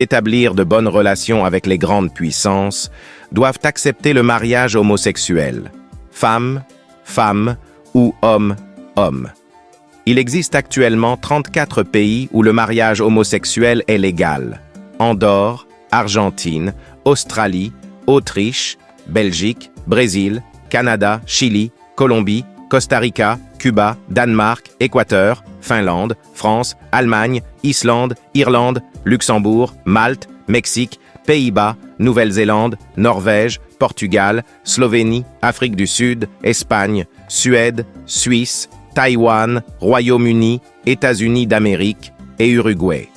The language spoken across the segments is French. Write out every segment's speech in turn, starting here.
établir de bonnes relations avec les grandes puissances, doivent accepter le mariage homosexuel, femme, femme ou homme, homme. Il existe actuellement 34 pays où le mariage homosexuel est légal. Andorre, Argentine, Australie, Autriche, Belgique, Brésil, Canada, Chili, Colombie, Costa Rica, Cuba, Danemark, Équateur, Finlande, France, Allemagne, Islande, Irlande, Luxembourg, Malte, Mexique, Pays-Bas, Nouvelle-Zélande, Norvège, Portugal, Slovénie, Afrique du Sud, Espagne, Suède, Suisse, Taïwan, Royaume-Uni, États-Unis d'Amérique et Uruguay.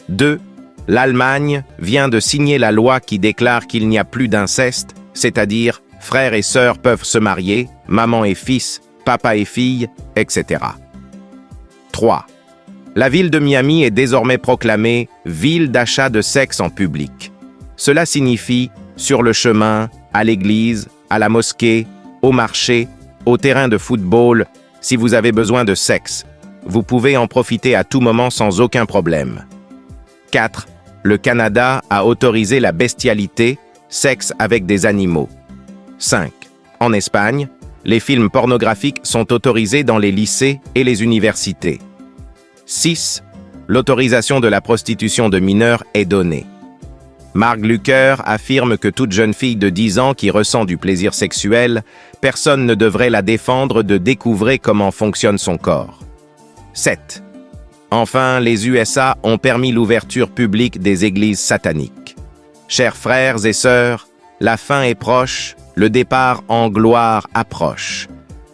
2. L'Allemagne vient de signer la loi qui déclare qu'il n'y a plus d'inceste, c'est-à-dire frères et sœurs peuvent se marier, maman et fils, papa et fille, etc. 3. La ville de Miami est désormais proclamée ville d'achat de sexe en public. Cela signifie sur le chemin, à l'église, à la mosquée, au marché, au terrain de football, si vous avez besoin de sexe, vous pouvez en profiter à tout moment sans aucun problème. 4. Le Canada a autorisé la bestialité, sexe avec des animaux. 5. En Espagne, les films pornographiques sont autorisés dans les lycées et les universités. 6. L'autorisation de la prostitution de mineurs est donnée. Mark Lucker affirme que toute jeune fille de 10 ans qui ressent du plaisir sexuel, personne ne devrait la défendre de découvrir comment fonctionne son corps. 7. Enfin, les USA ont permis l'ouverture publique des églises sataniques. Chers frères et sœurs, la fin est proche, le départ en gloire approche.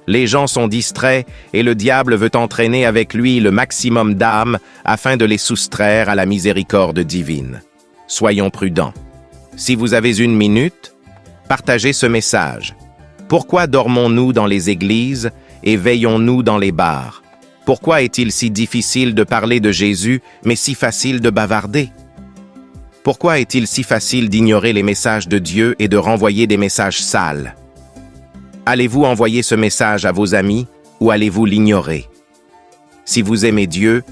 Les gens sont distraits et le diable veut entraîner avec lui le maximum d'âmes afin de les soustraire à la miséricorde divine. Soyons prudents. Si vous avez 1 minute, partagez ce message. Pourquoi dormons-nous dans les églises et veillons-nous dans les bars? Pourquoi est-il si difficile de parler de Jésus, mais si facile de bavarder? Pourquoi est-il si facile d'ignorer les messages de Dieu et de renvoyer des messages sales? Allez-vous envoyer ce message à vos amis ou allez-vous l'ignorer? Si vous aimez Dieu,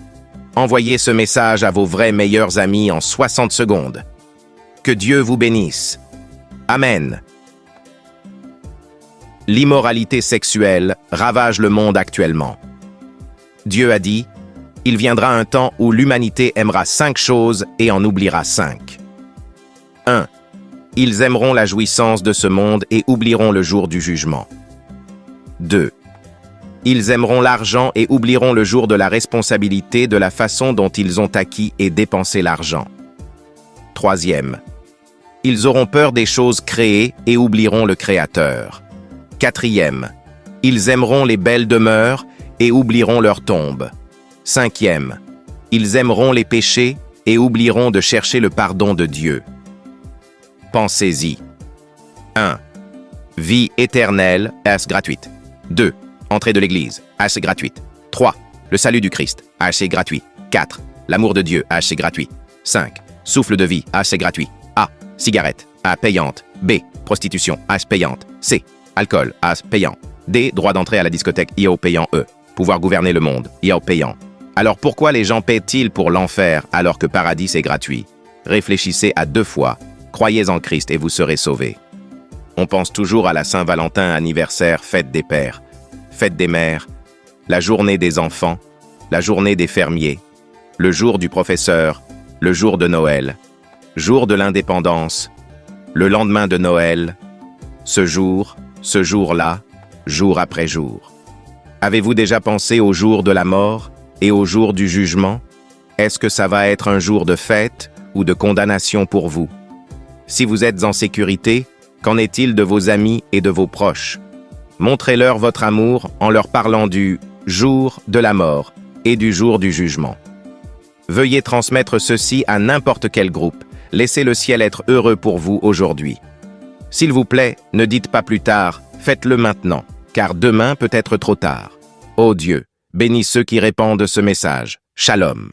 envoyez ce message à vos vrais meilleurs amis en 60 secondes. Que Dieu vous bénisse. Amen. L'immoralité sexuelle ravage le monde actuellement. Dieu a dit, « Il viendra un temps où l'humanité aimera 5 choses et en oubliera 5. 1. Ils aimeront la jouissance de ce monde et oublieront le jour du jugement. 2. Ils aimeront l'argent et oublieront le jour de la responsabilité de la façon dont ils ont acquis et dépensé l'argent. 3. Ils auront peur des choses créées et oublieront le Créateur. 4. Ils aimeront les belles demeures et oublieront leur tombe. 5. Ils aimeront les péchés et oublieront de chercher le pardon de Dieu. Pensez-y. 1. Vie éternelle, est gratuite. 2. Entrée de l'Église, c'est gratuite. 3. Le salut du Christ, c'est gratuit. 4. L'amour de Dieu, c'est gratuit. 5. Souffle de vie, c'est gratuit. A. Cigarette, payante. B. Prostitution, payante. C. Alcool, payant. D. Droit d'entrée à la discothèque, payant. E. Pouvoir gouverner le monde, payant. Alors pourquoi les gens paient-ils pour l'enfer alors que paradis est gratuit? Réfléchissez à 2 fois. Croyez en Christ et vous serez sauvés. On pense toujours à la Saint-Valentin, anniversaire, fête des pères, fête des mères, la journée des enfants, la journée des fermiers, le jour du professeur, le jour de Noël, jour de l'indépendance, le lendemain de Noël, ce jour-là, jour après jour. Avez-vous déjà pensé au jour de la mort et au jour du jugement? Est-ce que ça va être un jour de fête ou de condamnation pour vous? Si vous êtes en sécurité, qu'en est-il de vos amis et de vos proches? Montrez-leur votre amour en leur parlant du jour de la mort et du jour du jugement. Veuillez transmettre ceci à n'importe quel groupe. Laissez le ciel être heureux pour vous aujourd'hui. S'il vous plaît, ne dites pas plus tard, faites-le maintenant, car demain peut être trop tard. Ô Dieu, bénis ceux qui répandent ce message. Shalom.